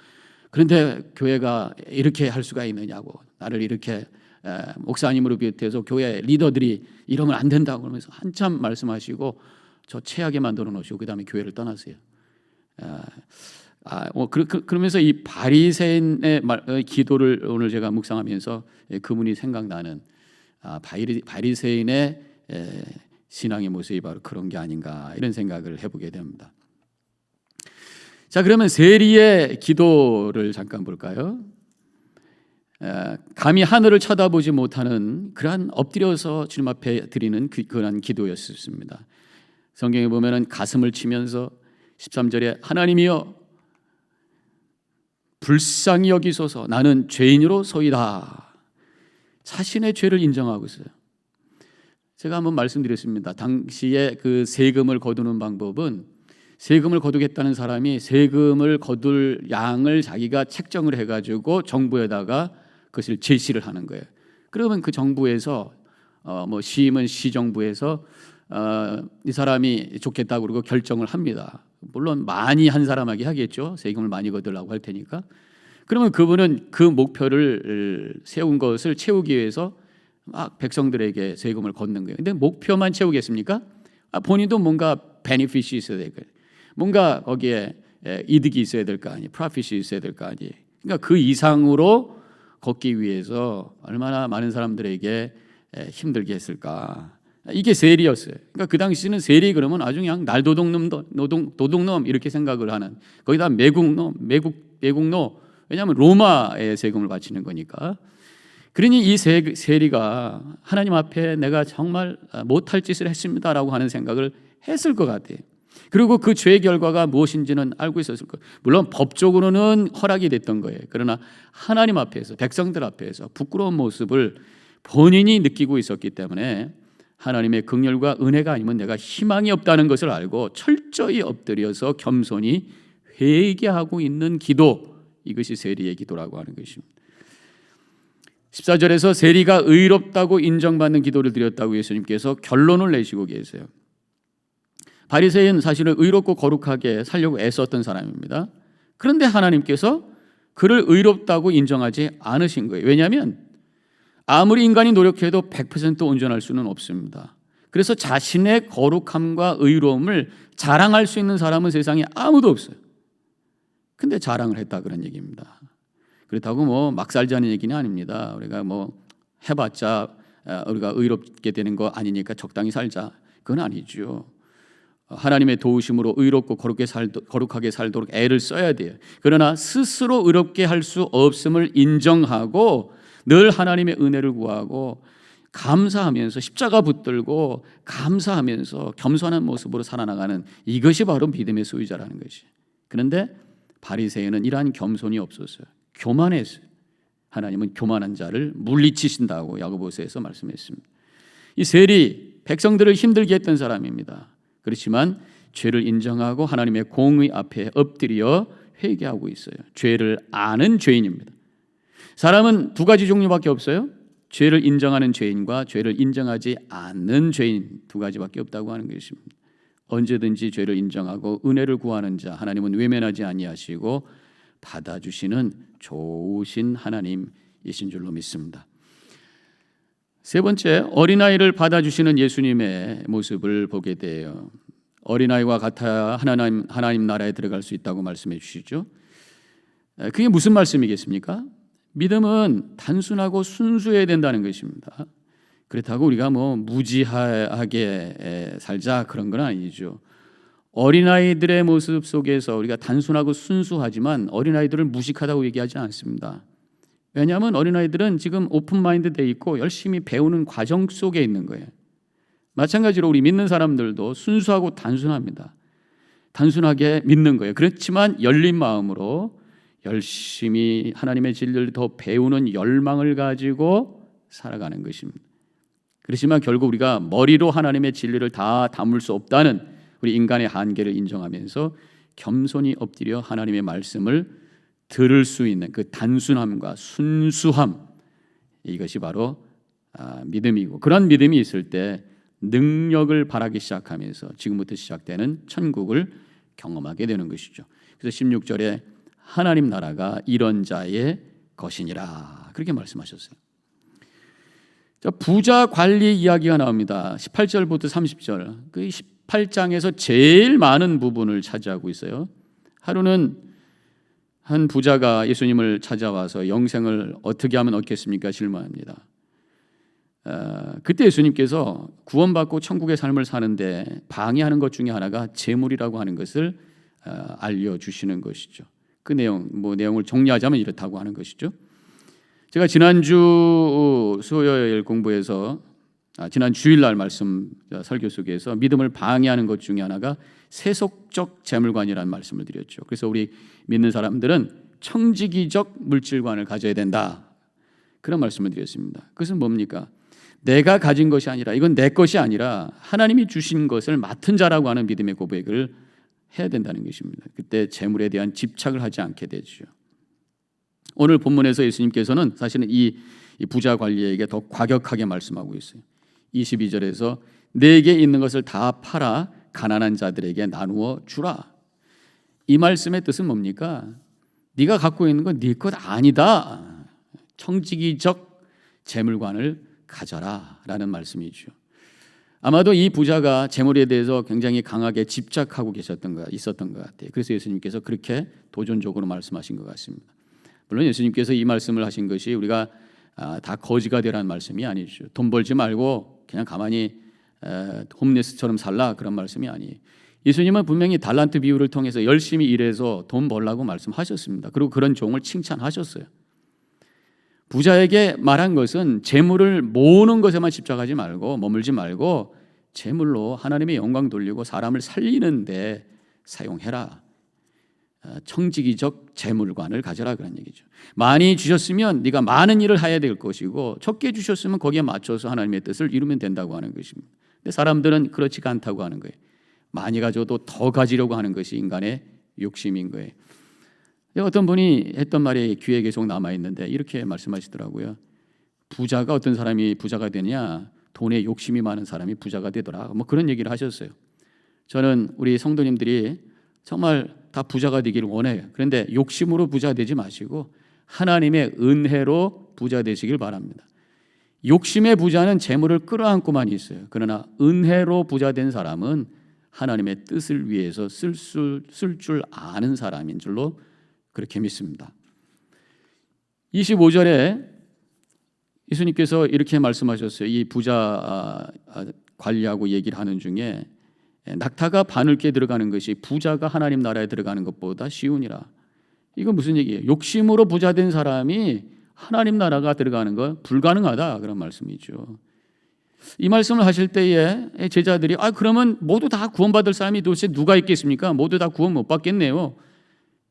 그런데 교회가 이렇게 할 수가 있느냐고, 나를 이렇게 목사님으로 비롯해서 교회 리더들이 이러면 안 된다고 그러면서 한참 말씀하시고 저 체하게 만들어 놓으시고 그 다음에 교회를 떠났어요. 그러면서 이 바리새인의 기도를 오늘 제가 묵상하면서 그분이 생각나는 바리새인의 신앙의 모습이 바로 그런 게 아닌가 이런 생각을 해보게 됩니다. 자, 그러면 세리의 기도를 잠깐 볼까요? 감히 하늘을 쳐다보지 못하는 그러한 엎드려서 주님 앞에 드리는 그러한 기도였습니다. 성경에 보면은 가슴을 치면서 13절에 하나님이여 불쌍히 여기소서 나는 죄인으로소이다. 자신의 죄를 인정하고 있어요. 제가 한번 말씀드렸습니다. 당시에 그 세금을 거두는 방법은 세금을 거두겠다는 사람이 세금을 거둘 양을 자기가 책정을 해가지고 정부에다가 그것을 제시를 하는 거예요. 그러면 그 정부에서 시임은 시정부에서 이 사람이 좋겠다고 그러고 결정을 합니다. 물론 많이 한 사람에게 하겠죠. 세금을 많이 거두려고 할 테니까. 그러면 그분은 그 목표를 세운 것을 채우기 위해서 막 백성들에게 세금을 걷는 거예요. 근데 목표만 채우겠습니까? 본인도 뭔가 베니핏이 있어야 될 거예요. 뭔가 거기에 이득이 있어야 될 거 아니에요. 프로핏이 있어야 될 거 아니에요. 그러니까 그 이상으로 걷기 위해서 얼마나 많은 사람들에게 힘들게 했을까. 이게 세리였어요. 그러니까 그 당시는 세리 그러면 아주 그냥 날도둑놈, 도둑놈 이렇게 생각을 하는, 거기다 매국노. 왜냐하면 로마의 세금을 바치는 거니까. 그러니 이 세리가 하나님 앞에 내가 정말 못할 짓을 했습니다라고 하는 생각을 했을 것 같아요. 그리고 그 죄의 결과가 무엇인지는 알고 있었을 거예요. 물론 법적으로는 허락이 됐던 거예요. 그러나 하나님 앞에서, 백성들 앞에서 부끄러운 모습을 본인이 느끼고 있었기 때문에 하나님의 긍휼과 은혜가 아니면 내가 희망이 없다는 것을 알고 철저히 엎드려서 겸손히 회개하고 있는 기도, 이것이 세리의 기도라고 하는 것입니다. 14절에서 세리가 의롭다고 인정받는 기도를 드렸다고 예수님께서 결론을 내시고 계세요. 바리새인 사실은 의롭고 거룩하게 살려고 애썼던 사람입니다. 그런데 하나님께서 그를 의롭다고 인정하지 않으신 거예요. 왜냐하면 아무리 인간이 노력해도 100% 온전할 수는 없습니다. 그래서 자신의 거룩함과 의로움을 자랑할 수 있는 사람은 세상에 아무도 없어요. 근데 자랑을 했다 그런 얘기입니다. 그렇다고 막 살자는 얘기는 아닙니다. 우리가 해봤자 우리가 의롭게 되는 거 아니니까 적당히 살자, 그건 아니죠. 하나님의 도우심으로 의롭고 거룩하게 살도록 애를 써야 돼요. 그러나 스스로 의롭게 할 수 없음을 인정하고 늘 하나님의 은혜를 구하고 감사하면서 십자가 붙들고 감사하면서 겸손한 모습으로 살아나가는 이것이 바로 믿음의 소유자라는 것이. 그런데 바리새인은 이러한 겸손이 없었어요. 교만했어요. 하나님은 교만한 자를 물리치신다고 야고보서에서 말씀했습니다. 이 세리 백성들을 힘들게 했던 사람입니다. 그렇지만 죄를 인정하고 하나님의 공의 앞에 엎드려 회개하고 있어요. 죄를 아는 죄인입니다. 사람은 두 가지 종류밖에 없어요. 죄를 인정하는 죄인과 죄를 인정하지 않는 죄인, 두 가지밖에 없다고 하는 것입니다. 언제든지 죄를 인정하고 은혜를 구하는 자, 하나님은 외면하지 아니하시고 받아주시는 좋으신 하나님이신 줄로 믿습니다. 세 번째, 어린아이를 받아주시는 예수님의 모습을 보게 돼요. 어린아이와 같아야 하나님 나라에 들어갈 수 있다고 말씀해 주시죠. 그게 무슨 말씀이겠습니까? 믿음은 단순하고 순수해야 된다는 것입니다. 그렇다고 우리가 무지하게 살자 그런 건 아니죠. 어린아이들의 모습 속에서 우리가 단순하고 순수하지만 어린아이들을 무식하다고 얘기하지 않습니다. 왜냐하면 어린아이들은 지금 오픈마인드 돼 있고 열심히 배우는 과정 속에 있는 거예요. 마찬가지로 우리 믿는 사람들도 순수하고 단순합니다. 단순하게 믿는 거예요. 그렇지만 열린 마음으로 열심히 하나님의 진리를 더 배우는 열망을 가지고 살아가는 것입니다. 그렇지만 결국 우리가 머리로 하나님의 진리를 다 담을 수 없다는 우리 인간의 한계를 인정하면서 겸손히 엎드려 하나님의 말씀을 들을 수 있는 그 단순함과 순수함, 이것이 바로 믿음이고, 그런 믿음이 있을 때 능력을 바라기 시작하면서 지금부터 시작되는 천국을 경험하게 되는 것이죠. 그래서 16절에 하나님 나라가 이런 자의 것이니라 그렇게 말씀하셨어요. 자, 부자 관리 이야기가 나옵니다. 18절부터 30절. 그 18장에서 제일 많은 부분을 차지하고 있어요. 하루는 한 부자가 예수님을 찾아와서 영생을 어떻게 하면 얻겠습니까? 질문합니다. 그때 예수님께서 구원받고 천국의 삶을 사는데 방해하는 것 중에 하나가 재물이라고 하는 것을 알려주시는 것이죠. 그 내용을 정리하자면 이렇다고 하는 것이죠. 제가 지난주 수요일 공부에서 지난 주일날 말씀 설교 속에서 믿음을 방해하는 것 중에 하나가 세속적 재물관이라는 말씀을 드렸죠. 그래서 우리 믿는 사람들은 청지기적 물질관을 가져야 된다, 그런 말씀을 드렸습니다. 그것은 뭡니까? 내가 가진 것이 아니라, 이건 내 것이 아니라 하나님이 주신 것을 맡은 자라고 하는 믿음의 고백을 해야 된다는 것입니다. 그때 재물에 대한 집착을 하지 않게 되죠. 오늘 본문에서 예수님께서는 사실은 이 부자 관리에게 더 과격하게 말씀하고 있어요. 22절에서 내게 있는 것을 다 팔아 가난한 자들에게 나누어 주라. 이 말씀의 뜻은 뭡니까? 네가 갖고 있는 건 네 것 아니다. 청지기적 재물관을 가져라 라는 말씀이죠. 아마도 이 부자가 재물에 대해서 굉장히 강하게 집착하고 있었던 것 같아요. 그래서 예수님께서 그렇게 도전적으로 말씀하신 것 같습니다. 물론 예수님께서 이 말씀을 하신 것이 우리가 다 거지가 되라는 말씀이 아니죠. 돈 벌지 말고 그냥 가만히 홈리스처럼 살라, 그런 말씀이 아니에요. 예수님은 분명히 달란트 비유를 통해서 열심히 일해서 돈 벌라고 말씀하셨습니다. 그리고 그런 종을 칭찬하셨어요. 부자에게 말한 것은 재물을 모으는 것에만 집착하지 말고 머물지 말고 재물로 하나님의 영광 돌리고 사람을 살리는 데 사용해라. 청지기적 재물관을 가져라, 그런 얘기죠. 많이 주셨으면 네가 많은 일을 해야 될 것이고, 적게 주셨으면 거기에 맞춰서 하나님의 뜻을 이루면 된다고 하는 것입니다. 근데 사람들은 그렇지가 않다고 하는 거예요. 많이 가져도 더 가지려고 하는 것이 인간의 욕심인 거예요. 어떤 분이 했던 말이 귀에 계속 남아있는데 이렇게 말씀하시더라고요. 부자가, 어떤 사람이 부자가 되냐, 돈에 욕심이 많은 사람이 부자가 되더라, 그런 얘기를 하셨어요. 저는 우리 성도님들이 정말 다 부자가 되기를 원해요. 그런데 욕심으로 부자 되지 마시고 하나님의 은혜로 부자 되시길 바랍니다. 욕심의 부자는 재물을 끌어안고만 있어요. 그러나 은혜로 부자 된 사람은 하나님의 뜻을 위해서 쓸 줄 아는 사람인 줄로 그렇게 믿습니다. 25절에 예수님께서 이렇게 말씀하셨어요. 이 부자 관리하고 얘기를 하는 중에 낙타가 바늘께 들어가는 것이 부자가 하나님 나라에 들어가는 것보다 쉬우니라. 이건 무슨 얘기예요? 욕심으로 부자 된 사람이 하나님 나라가 들어가는 거 불가능하다 그런 말씀이죠. 이 말씀을 하실 때에 제자들이 그러면 모두 다 구원받을 사람이 도대체 누가 있겠습니까? 모두 다 구원 못 받겠네요.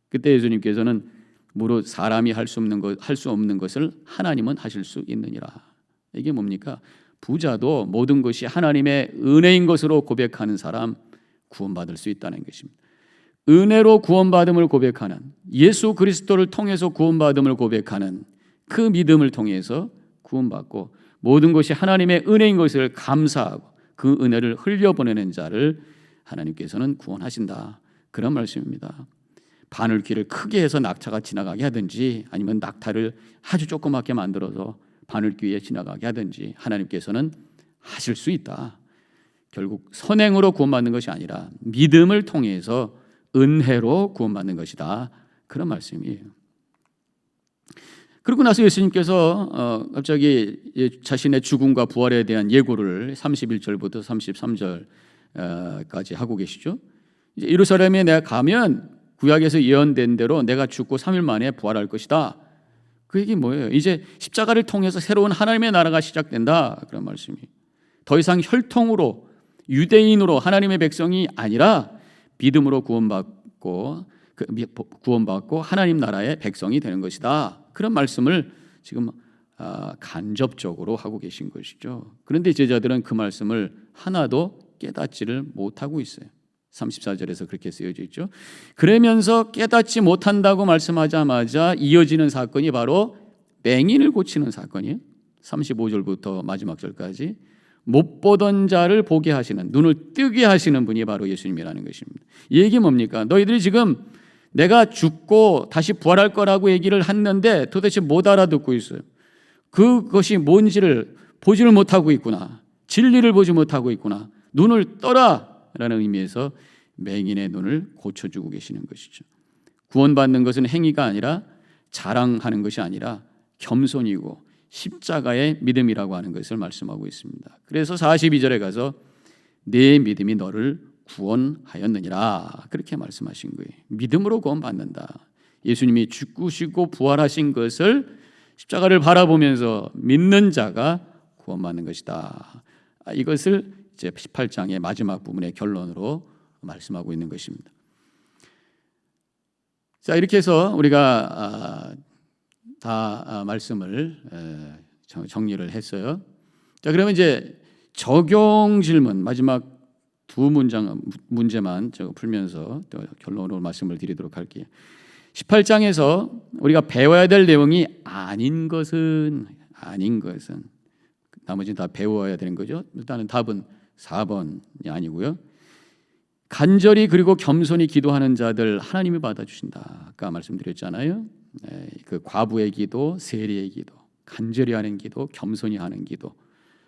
그때 예수님께서는 무릇 사람이 할 수 없는 것을 하나님은 하실 수 있느니라. 이게 뭡니까? 부자도 모든 것이 하나님의 은혜인 것으로 고백하는 사람 구원받을 수 있다는 것입니다. 은혜로 구원받음을 고백하는, 예수 그리스도를 통해서 구원받음을 고백하는 그 믿음을 통해서 구원받고 모든 것이 하나님의 은혜인 것을 감사하고 그 은혜를 흘려보내는 자를 하나님께서는 구원하신다. 그런 말씀입니다. 바늘귀를 크게 해서 낙타가 지나가게 하든지 아니면 낙타를 아주 조그맣게 만들어서 바늘귀에 지나가게 하든지 하나님께서는 하실 수 있다. 결국 선행으로 구원받는 것이 아니라 믿음을 통해서 은혜로 구원받는 것이다. 그런 말씀이에요. 그러고 나서 예수님께서 갑자기 자신의 죽음과 부활에 대한 예고를 31절부터 33절까지 하고 계시죠. 이제 예루살렘에 내가 가면 구약에서 예언된 대로 내가 죽고 3일 만에 부활할 것이다. 그 얘기 뭐예요? 이제 십자가를 통해서 새로운 하나님의 나라가 시작된다. 그런 말씀이에요. 더 이상 혈통으로 유대인으로 하나님의 백성이 아니라 믿음으로 구원받고 하나님 나라의 백성이 되는 것이다. 그런 말씀을 지금 간접적으로 하고 계신 것이죠. 그런데 제자들은 그 말씀을 하나도 깨닫지를 못하고 있어요. 34절에서 그렇게 쓰여져 있죠. 그러면서 깨닫지 못한다고 말씀하자마자 이어지는 사건이 바로 맹인을 고치는 사건이에요. 35절부터 마지막 절까지 못 보던 자를 보게 하시는, 눈을 뜨게 하시는 분이 바로 예수님이라는 것입니다. 이 얘기 뭡니까? 너희들이 지금 내가 죽고 다시 부활할 거라고 얘기를 했는데 도대체 못 알아듣고 있어요. 그것이 뭔지를 보지를 못하고 있구나. 진리를 보지 못하고 있구나. 눈을 떠라 라는 의미에서 맹인의 눈을 고쳐주고 계시는 것이죠. 구원받는 것은 행위가 아니라 자랑하는 것이 아니라 겸손이고 십자가의 믿음이라고 하는 것을 말씀하고 있습니다. 그래서 42절에 가서 내 믿음이 너를 구원하였느니라 그렇게 말씀하신 거예요. 믿음으로 구원받는다. 예수님이 죽으시고 부활하신 것을 십자가를 바라보면서 믿는 자가 구원받는 것이다. 이것을 이제 18장의 마지막 부분의 결론으로 말씀하고 있는 것입니다. 자, 이렇게 해서 우리가 다 말씀을 정리를 했어요. 자, 그러면 이제 적용 질문 마지막 두 문제만 풀면서 또 결론으로 말씀을 드리도록 할게요. 18장에서 우리가 배워야 될 내용이 아닌 것은 나머지는 다 배워야 되는 거죠. 일단은 답은 4번이 아니고요. 간절히 그리고 겸손히 기도하는 자들 하나님이 받아주신다. 아까 말씀드렸잖아요. 그 과부의 기도, 세리의 기도, 간절히 하는 기도, 겸손히 하는 기도,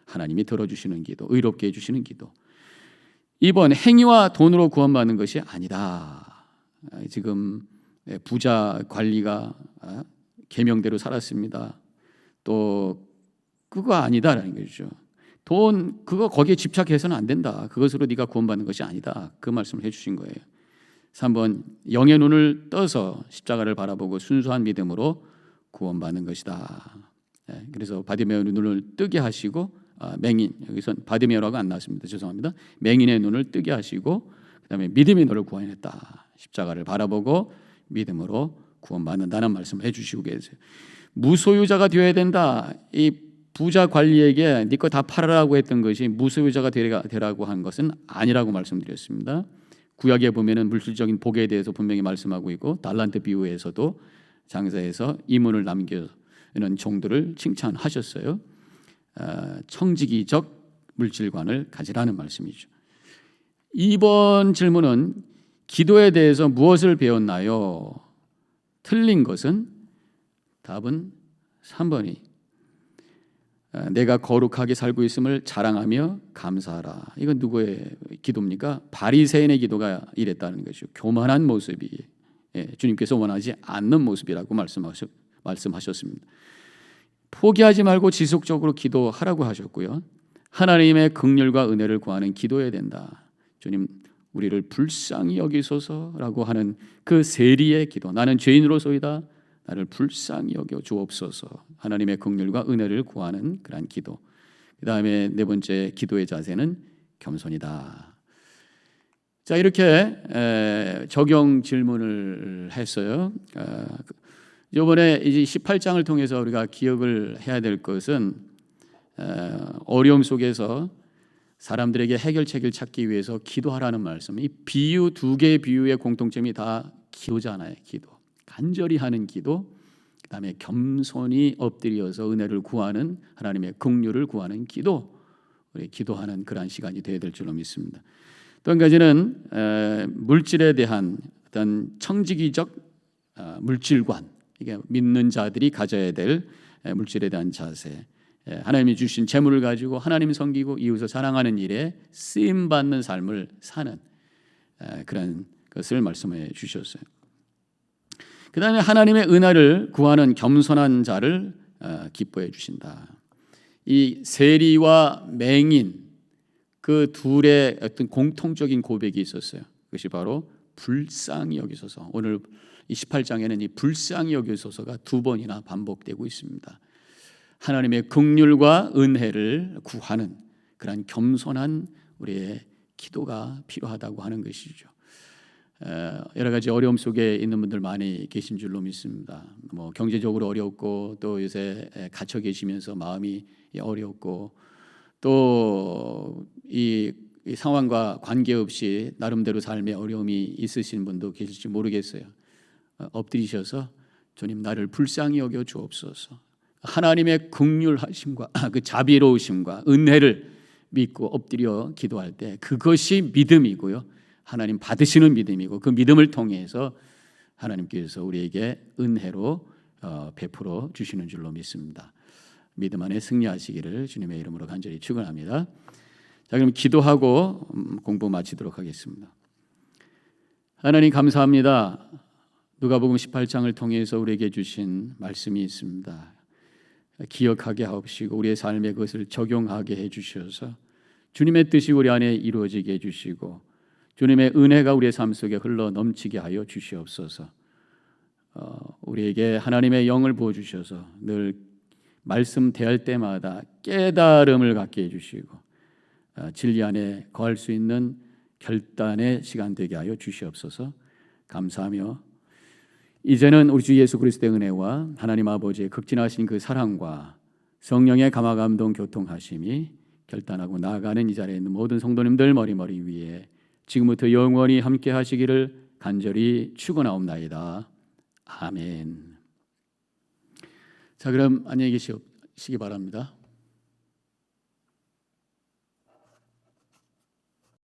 하나님이 들어주시는 기도, 의롭게 해주시는 기도. 2번 행위와 돈으로 구원받는 것이 아니다. 지금 부자 관리가 계명대로 살았습니다. 또 그거 아니다라는 거죠. 돈 그거 거기에 집착해서는 안 된다. 그것으로 네가 구원받는 것이 아니다. 그 말씀을 해주신 거예요. 3번 영의 눈을 떠서 십자가를 바라보고 순수한 믿음으로 구원받는 것이다. 그래서 바디메어의 눈을 뜨게 하시고 맹인 여기선 바디메어라고 안 나왔습니다. 죄송합니다. 맹인의 눈을 뜨게 하시고 그다음에 믿음이 너를 구원했다. 십자가를 바라보고 믿음으로 구원받는다는 말씀을 해주시고 계세요. 무소유자가 되어야 된다. 이 부자 관리에게 네 거 다 팔아라고 했던 것이 무소유자가 되라고 한 것은 아니라고 말씀드렸습니다. 구약에 보면은 물질적인 복에 대해서 분명히 말씀하고 있고 달란트 비유에서도 장사에서 이문을 남겨는 종들을 칭찬하셨어요. 청지기적 물질관을 가지라는 말씀이죠. 2번 질문은 기도에 대해서 무엇을 배웠나요? 틀린 것은 답은 3번이 내가 거룩하게 살고 있음을 자랑하며 감사하라. 이건 누구의 기도입니까? 바리새인의 기도가 이랬다는 것이죠. 교만한 모습이 주님께서 원하지 않는 모습이라고 말씀하셨습니다. 포기하지 말고 지속적으로 기도하라고 하셨고요. 하나님의 긍휼과 은혜를 구하는 기도해야 된다. 주님 우리를 불쌍히 여기소서라고 하는 그 세리의 기도. 나는 죄인으로소이다. 나를 불쌍히 여겨 주옵소서. 하나님의 긍휼과 은혜를 구하는 그러한 기도. 그 다음에 네 번째 기도의 자세는 겸손이다. 자, 이렇게 적용 질문을 했어요. 이번에 이제 18장을 통해서 우리가 기억을 해야 될 것은 어려움 속에서 사람들에게 해결책을 찾기 위해서 기도하라는 말씀. 이 비유, 두 개의 비유의 공통점이 다 기도잖아요. 기도. 간절히 하는 기도, 그 다음에 겸손히 엎드려서 은혜를 구하는, 하나님의 긍휼을 구하는 기도. 우리 기도하는 그러한 시간이 되어야 될 줄로 믿습니다. 또 한 가지는 물질에 대한 어떤 청지기적 물질관, 이게 믿는 자들이 가져야 될 물질에 대한 자세. 하나님이 주신 재물을 가지고 하나님 섬기고 이웃을 사랑하는 일에 쓰임 받는 삶을 사는 그런 것을 말씀해 주셨어요. 그 다음에 하나님의 은혜를 구하는 겸손한 자를 기뻐해 주신다. 이 세리와 맹인 그 둘의 어떤 공통적인 고백이 있었어요. 그것이 바로 불쌍히 여기소서. 오늘 28장에는 이 불쌍히 여기소서가 두 번이나 반복되고 있습니다. 하나님의 긍휼과 은혜를 구하는 그런 겸손한 우리의 기도가 필요하다고 하는 것이죠. 여러 가지 어려움 속에 있는 분들 많이 계신 줄로 믿습니다. 뭐 경제적으로 어렵고 또 요새 갇혀 계시면서 마음이 어렵고 또 이 상황과 관계없이 나름대로 삶에 어려움이 있으신 분도 계실지 모르겠어요. 엎드리셔서 주님 나를 불쌍히 여겨 주옵소서. 하나님의 긍휼하심과 그 자비로우심과 은혜를 믿고 엎드려 기도할 때 그것이 믿음이고요. 하나님 받으시는 믿음이고 그 믿음을 통해서 하나님께서 우리에게 은혜로 베풀어 주시는 줄로 믿습니다. 믿음 안에 승리하시기를 주님의 이름으로 간절히 축원합니다. 자, 그럼 기도하고 공부 마치도록 하겠습니다. 하나님 감사합니다. 누가복음 18장을 통해서 우리에게 주신 말씀이 있습니다. 기억하게 하옵시고 우리의 삶에 그것을 적용하게 해주셔서 주님의 뜻이 우리 안에 이루어지게 해주시고 주님의 은혜가 우리의 삶 속에 흘러 넘치게 하여 주시옵소서. 우리에게 하나님의 영을 부어주셔서 늘 말씀 대할 때마다 깨달음을 갖게 해주시고 진리 안에 거할 수 있는 결단의 시간 되게 하여 주시옵소서. 감사하며 이제는 우리 주 예수 그리스도의 은혜와 하나님 아버지의 극진하신 그 사랑과 성령의 감화감동 교통하심이 결단하고 나아가는 이 자리에 있는 모든 성도님들 머리머리 위에 지금부터 영원히 함께 하시기를 간절히 축원하옵나이다. 아멘. 자, 그럼 안녕히 계시기 바랍니다.